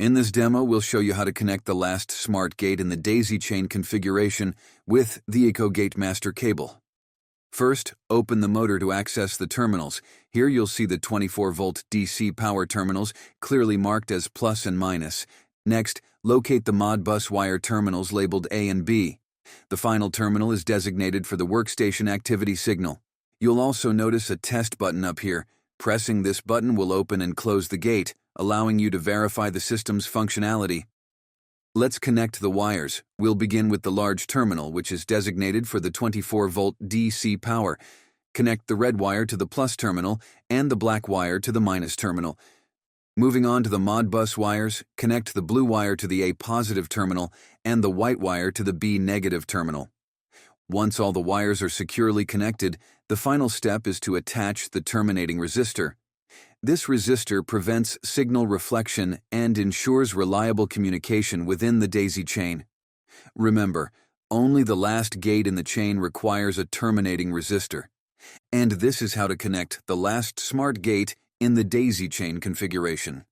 In this demo, we'll show you how to connect the last smart gate in the daisy chain configuration with the Ecogate Master Cable. First, open the motor to access the terminals. Here you'll see the 24-volt DC power terminals clearly marked as plus and minus. Next, locate the Modbus wire terminals labeled A and B. The final terminal is designated for the workstation activity signal. You'll also notice a test button up here. Pressing this button will open and close the gate, allowing you to verify the system's functionality. Let's connect the wires. We'll begin with the large terminal, which is designated for the 24-volt DC power. Connect the red wire to the plus terminal and the black wire to the minus terminal. Moving on to the Modbus wires, connect the blue wire to the A positive terminal and the white wire to the B negative terminal. Once all the wires are securely connected, the final step is to attach the terminating resistor. This resistor prevents signal reflection and ensures reliable communication within the daisy chain. Remember, only the last gate in the chain requires a terminating resistor. And this is how to connect the last smart gate in the daisy chain configuration.